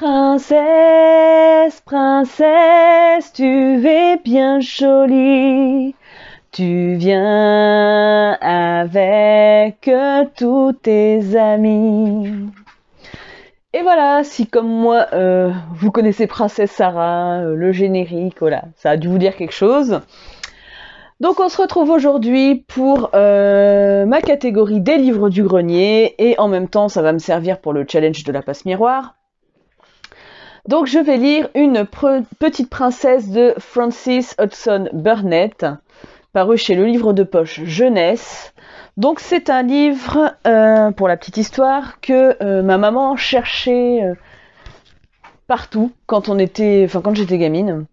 Princesse, princesse, tu es bien jolie. Tu viens avec tous tes amis. Et voilà, si comme moi, vous connaissez Princesse Sarah, le générique, voilà, ça a dû vous dire quelque chose. Donc on se retrouve aujourd'hui pour ma catégorie des livres du grenier, et en même temps ça va me servir pour le challenge de la passe miroir. Donc je vais lire une petite princesse de Frances Hodgson Burnett, paru chez le livre de poche Jeunesse. Donc c'est un livre, pour la petite histoire, que ma maman cherchait partout quand j'étais gamine.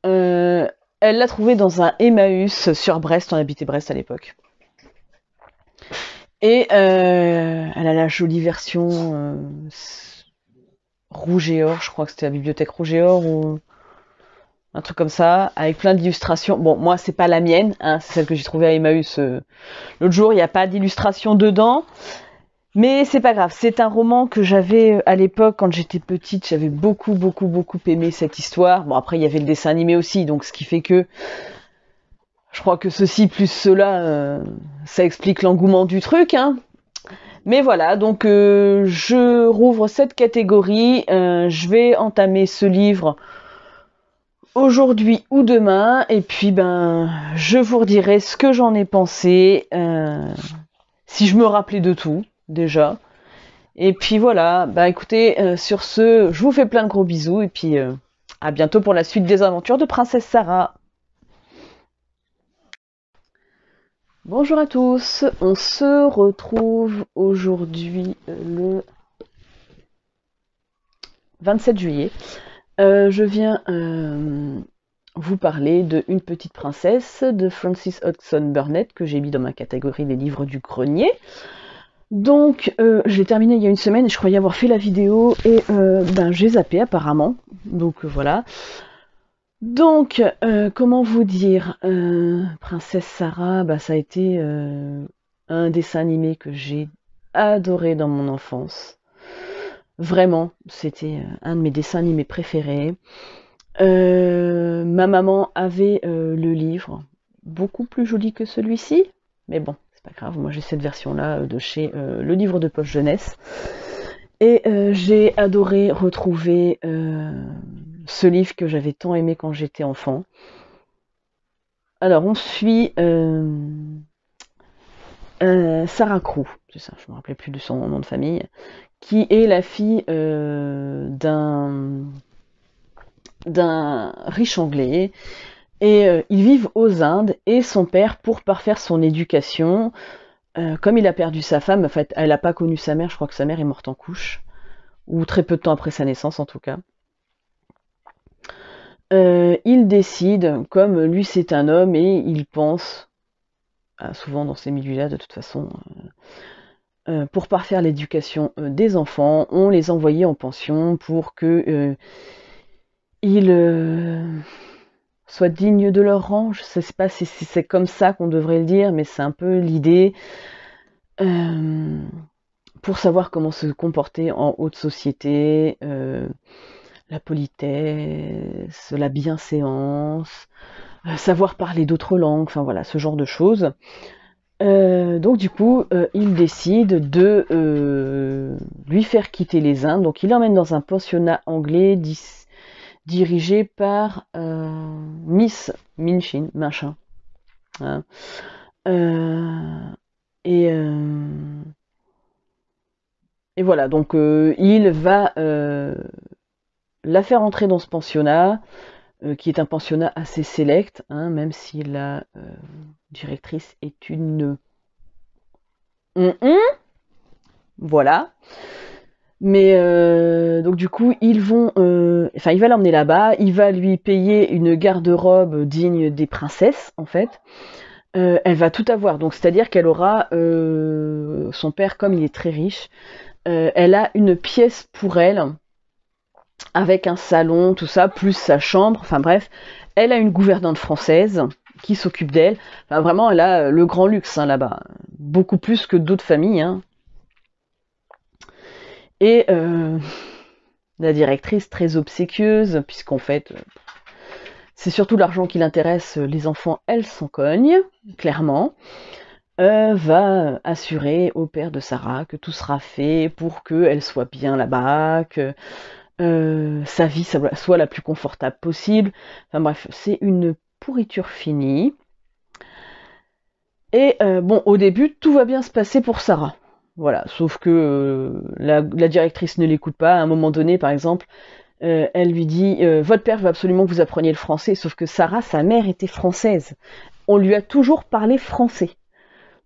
Elle l'a trouvé dans un Emmaüs sur Brest, on habitait Brest à l'époque. Et elle a la jolie version rouge et or, je crois que c'était la bibliothèque rouge et or ou un truc comme ça, avec plein d'illustrations. Bon, moi c'est pas la mienne, hein, c'est celle que j'ai trouvée à Emmaüs l'autre jour, il n'y a pas d'illustration dedans. Mais c'est pas grave, c'est un roman que j'avais à l'époque quand j'étais petite, j'avais beaucoup aimé cette histoire. Bon, après il y avait le dessin animé aussi, donc ce qui fait que je crois que ceci plus cela, ça explique l'engouement du truc, hein. Mais voilà, donc je rouvre cette catégorie, je vais entamer ce livre aujourd'hui ou demain, et puis je vous redirai ce que j'en ai pensé, si je me rappelais de tout, déjà. Et puis voilà, écoutez, sur ce, je vous fais plein de gros bisous, et puis à bientôt pour la suite des aventures de Princesse Sarah. Bonjour à tous, on se retrouve aujourd'hui le 27 juillet. Je viens vous parler de Une petite princesse de Frances Hodgson Burnett, que j'ai mis dans ma catégorie des livres du grenier. Donc je l'ai terminé il y a une semaine et je croyais avoir fait la vidéo et j'ai zappé apparemment. Donc voilà. Donc, comment vous dire, Princesse Sarah, ça a été un dessin animé que j'ai adoré dans mon enfance. Vraiment, c'était un de mes dessins animés préférés. Ma maman avait le livre, beaucoup plus joli que celui-ci, mais bon, c'est pas grave, moi j'ai cette version-là de chez le livre de poche jeunesse. Et j'ai adoré retrouver ce livre que j'avais tant aimé quand j'étais enfant. Alors, on suit Sarah Crew, c'est ça, je me rappelais plus de son nom de famille, qui est la fille d'un riche anglais. Et ils vivent aux Indes, et son père, pour parfaire son éducation, comme il a perdu sa femme, en fait, elle n'a pas connu sa mère, je crois que sa mère est morte en couche, ou très peu de temps après sa naissance en tout cas. Il décide, comme lui c'est un homme et il pense, souvent dans ces milieux-là de toute façon, pour parfaire l'éducation des enfants, on les envoyait en pension pour que ils soient dignes de leur rang. Je sais pas si c'est comme ça qu'on devrait le dire, mais c'est un peu l'idée, pour savoir comment se comporter en haute société, la politesse, la bienséance, savoir parler d'autres langues, enfin voilà, ce genre de choses. Donc du coup, il décide de lui faire quitter les Indes. Donc il l'emmène dans un pensionnat anglais dirigé par Miss Minchin, machin. Hein. Et voilà, donc il va la faire entrer dans ce pensionnat, qui est un pensionnat assez sélect, hein, même si la directrice est une... Voilà. Mais donc du coup, il va l'emmener là-bas, il va lui payer une garde-robe digne des princesses, en fait. Elle va tout avoir, donc c'est-à-dire qu'elle aura, son père, comme il est très riche, elle a une pièce pour elle, avec un salon, tout ça, plus sa chambre, enfin bref, elle a une gouvernante française qui s'occupe d'elle. Enfin, vraiment, elle a le grand luxe, hein, là-bas, beaucoup plus que d'autres familles, hein. Et La directrice, très obséquieuse, puisqu'en fait, c'est surtout l'argent qui l'intéresse, les enfants, elle s'en cogne, clairement, va assurer au père de Sarah que tout sera fait pour qu'elle soit bien là-bas, que sa vie soit la plus confortable possible. Enfin bref, c'est une pourriture finie. Et bon, au début, tout va bien se passer pour Sarah. Voilà, sauf que la directrice ne l'écoute pas. À un moment donné, par exemple, elle lui dit votre père veut absolument que vous appreniez le français, sauf que Sarah, sa mère était française. On lui a toujours parlé français.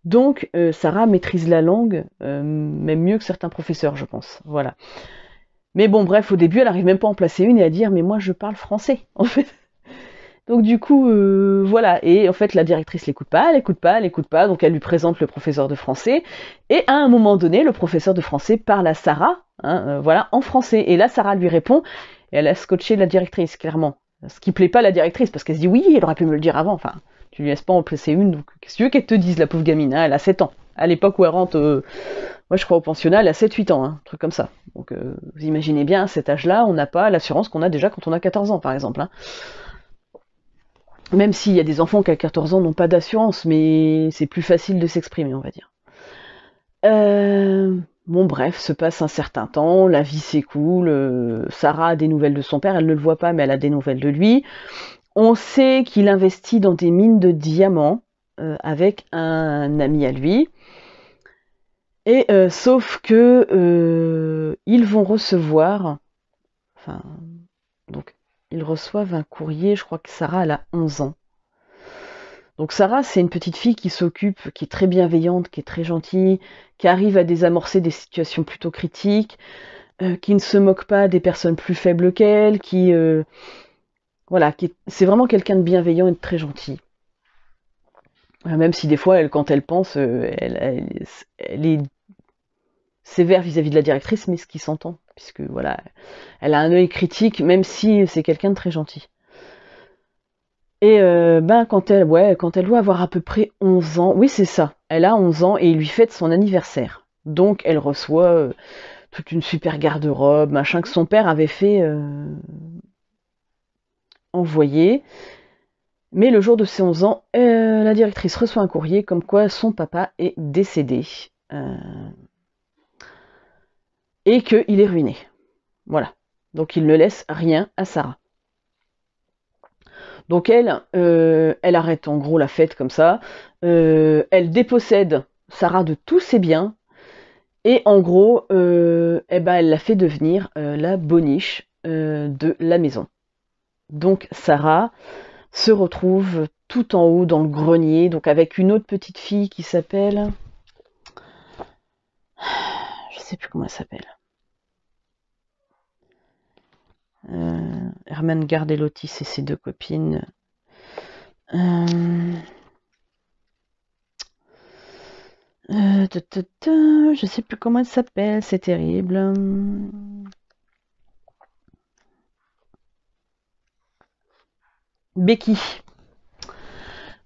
Donc Sarah maîtrise la langue, même mieux que certains professeurs, je pense. Voilà. Mais bon, bref, au début, elle n'arrive même pas à en placer une et à dire mais moi je parle français, en fait. Donc du coup, voilà. Et en fait, la directrice l'écoute pas, donc elle lui présente le professeur de français. Et à un moment donné, le professeur de français parle à Sarah, hein, voilà, en français. Et là, Sarah lui répond, et elle a scotché la directrice, clairement. Ce qui plaît pas à la directrice, parce qu'elle se dit, oui, elle aurait pu me le dire avant. Enfin, tu lui laisses pas en placer une, donc qu'est-ce que tu veux qu'elle te dise, la pauvre gamine, hein, elle a 7 ans. À l'époque où elle rentre, moi je crois au pensionnat, elle a 7-8 ans, hein, un truc comme ça. Donc vous imaginez bien, à cet âge-là, on n'a pas l'assurance qu'on a déjà quand on a 14 ans, par exemple. Hein. Même s'il y a des enfants qui à 14 ans n'ont pas d'assurance, mais c'est plus facile de s'exprimer, on va dire. Bon bref, se passe un certain temps, la vie s'écoule, Sarah a des nouvelles de son père, elle ne le voit pas, mais elle a des nouvelles de lui. On sait qu'il investit dans des mines de diamants avec un ami à lui. Et sauf que ils vont recevoir, enfin, donc ils reçoivent un courrier, je crois que Sarah elle a 11 ans. Donc Sarah, c'est une petite fille qui s'occupe, qui est très bienveillante, qui est très gentille, qui arrive à désamorcer des situations plutôt critiques, qui ne se moque pas des personnes plus faibles qu'elle, voilà, c'est vraiment quelqu'un de bienveillant et de très gentil. Même si des fois, quand elle pense, elle est sévère vis-à-vis de la directrice, mais ce qui s'entend, puisque voilà, elle a un œil critique, même si c'est quelqu'un de très gentil. Et quand elle doit avoir à peu près 11 ans, oui c'est ça, elle a 11 ans et il lui fête son anniversaire. Donc elle reçoit toute une super garde-robe, machin, que son père avait fait envoyer. Mais le jour de ses 11 ans, la directrice reçoit un courrier comme quoi son papa est décédé. Et qu'il est ruiné. Voilà. Donc il ne laisse rien à Sarah. Donc elle arrête en gros la fête comme ça. Elle dépossède Sarah de tous ses biens. Et en gros, elle la fait devenir la boniche de la maison. Donc Sarah se retrouve tout en haut dans le grenier, donc avec une autre petite fille qui s'appelle... Je sais plus comment elle s'appelle. Herman Gardelotti et ses deux copines. Je sais plus comment elle s'appelle, c'est terrible. Becky.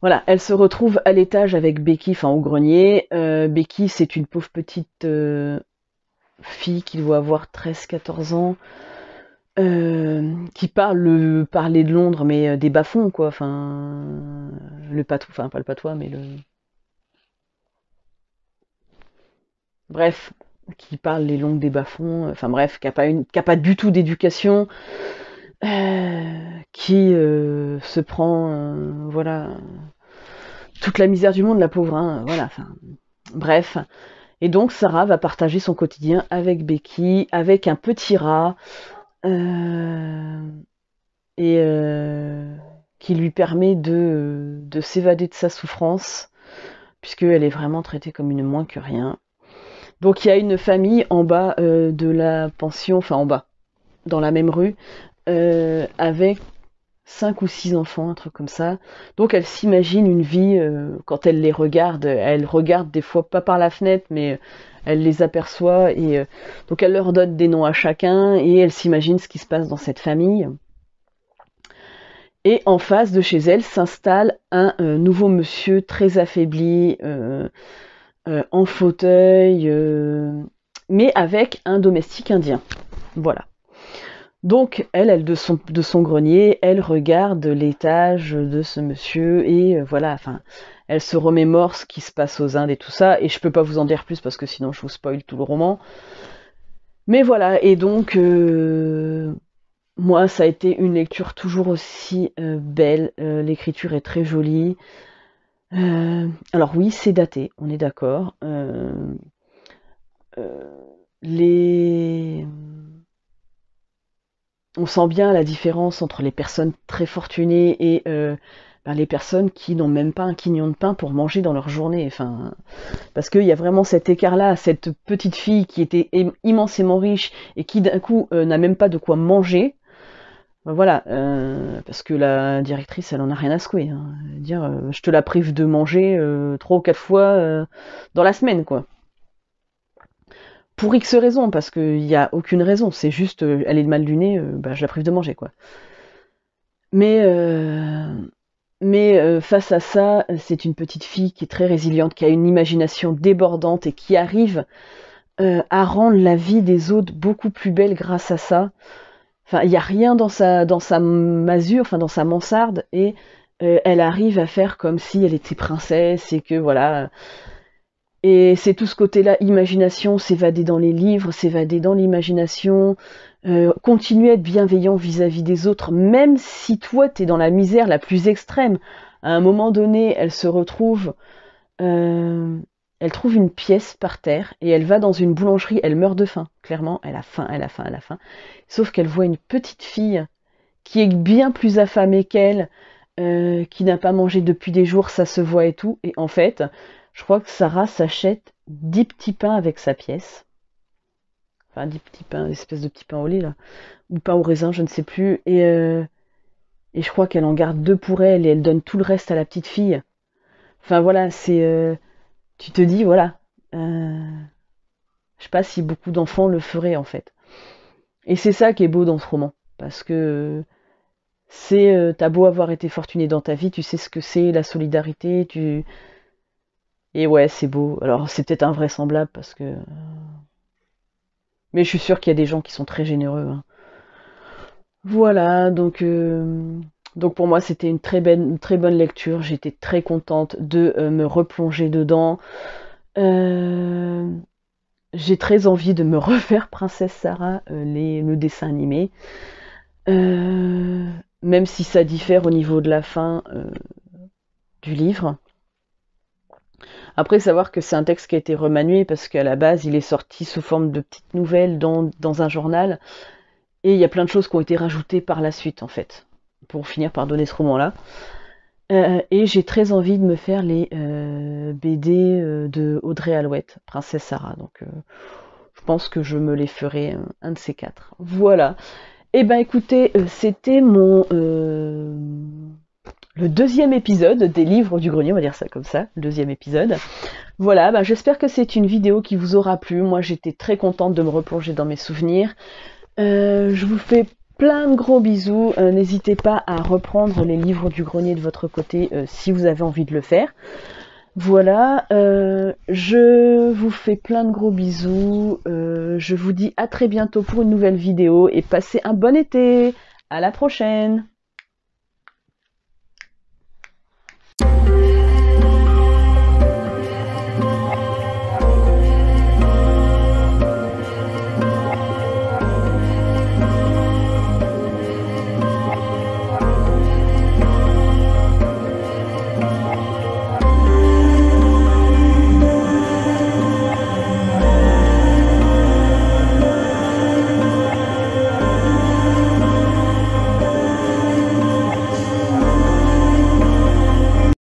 Voilà, elle se retrouve à l'étage avec Becky, enfin au grenier. Becky, c'est une pauvre petite fille qui doit avoir 13-14 ans, qui parler de Londres, mais des bas-fonds, quoi. Enfin, le patois, enfin pas le patois, mais le... Bref, qui parle les langues des bas-fonds, enfin bref, qui a pas du tout d'éducation, qui se prend, voilà, toute la misère du monde, la pauvre, hein, voilà, enfin, bref. Et donc Sarah va partager son quotidien avec Becky, avec un petit rat, qui lui permet de s'évader de sa souffrance, puisqu'elle est vraiment traitée comme une moins que rien. Donc il y a une famille en bas de la pension, enfin en bas, dans la même rue, avec 5 ou 6 enfants, un truc comme ça. Donc elle s'imagine une vie, quand elle les regarde, elle regarde des fois pas par la fenêtre, mais elle les aperçoit, et donc elle leur donne des noms à chacun, et elle s'imagine ce qui se passe dans cette famille. Et en face de chez elle s'installe un nouveau monsieur très affaibli, en fauteuil, mais avec un domestique indien. Voilà. Donc, elle de son grenier, elle regarde l'étage de ce monsieur et voilà, enfin, elle se remémore ce qui se passe aux Indes et tout ça. Et je peux pas vous en dire plus parce que sinon je vous spoil tout le roman. Mais voilà, et donc moi, ça a été une lecture toujours aussi belle. L'écriture est très jolie. Alors oui, c'est daté, on est d'accord. Les On sent bien la différence entre les personnes très fortunées et les personnes qui n'ont même pas un quignon de pain pour manger dans leur journée. Enfin, parce qu'il y a vraiment cet écart-là, cette petite fille qui était immensément riche et qui d'un coup n'a même pas de quoi manger. Ben voilà, parce que la directrice, elle en a rien à secouer. Hein. Dire, je te la prive de manger 3 ou 4 fois dans la semaine, quoi. Pour X raisons, parce qu'il n'y a aucune raison, c'est juste, elle est mal du nez, je la prive de manger, quoi. Mais, face à ça, c'est une petite fille qui est très résiliente, qui a une imagination débordante et qui arrive à rendre la vie des autres beaucoup plus belle grâce à ça. Enfin, il n'y a rien dans sa masure, enfin dans sa mansarde, et elle arrive à faire comme si elle était princesse et que voilà. Et c'est tout ce côté-là, imagination, s'évader dans les livres, s'évader dans l'imagination, continuer à être bienveillant vis-à-vis des autres, même si toi, t'es dans la misère la plus extrême. À un moment donné, euh, elle trouve une pièce par terre et elle va dans une boulangerie, elle meurt de faim. Clairement, elle a faim, elle a faim, elle a faim. Sauf qu'elle voit une petite fille qui est bien plus affamée qu'elle, qui n'a pas mangé depuis des jours, ça se voit et tout. Et en fait, je crois que Sarah s'achète 10 petits pains avec sa pièce. Enfin, 10 petits pains, espèce de petits pains au lait, là. Ou pain au raisin, je ne sais plus. Et je crois qu'elle en garde 2 pour elle et elle donne tout le reste à la petite fille. Enfin, voilà, c'est... tu te dis, voilà. Je sais pas si beaucoup d'enfants le feraient, en fait. Et c'est ça qui est beau dans ce roman. Parce que t'as beau avoir été fortuné dans ta vie, tu sais ce que c'est, la solidarité, Et ouais, c'est beau. Alors, c'est peut-être invraisemblable parce que... Mais je suis sûre qu'il y a des gens qui sont très généreux. Hein. Voilà, donc pour moi, c'était une très bonne lecture. J'étais très contente de me replonger dedans. Euh, J'ai très envie de me refaire Princesse Sarah, le dessin animé. Euh, Même si ça diffère au niveau de la fin du livre. Après, savoir que c'est un texte qui a été remanié parce qu'à la base, il est sorti sous forme de petites nouvelles dans un journal. Et il y a plein de choses qui ont été rajoutées par la suite, en fait, pour finir par donner ce roman-là. Et j'ai très envie de me faire les BD de Audrey Alouette, Princesse Sarah. Donc, je pense que je me les ferai un de ces 4. Voilà. Et ben écoutez, c'était le 2e épisode des livres du grenier, on va dire ça comme ça, le 2e épisode. Voilà, j'espère que c'est une vidéo qui vous aura plu. Moi, j'étais très contente de me replonger dans mes souvenirs. Je vous fais plein de gros bisous. N'hésitez pas à reprendre les livres du grenier de votre côté si vous avez envie de le faire. Voilà, je vous fais plein de gros bisous. Je vous dis à très bientôt pour une nouvelle vidéo et passez un bon été. À la prochaine.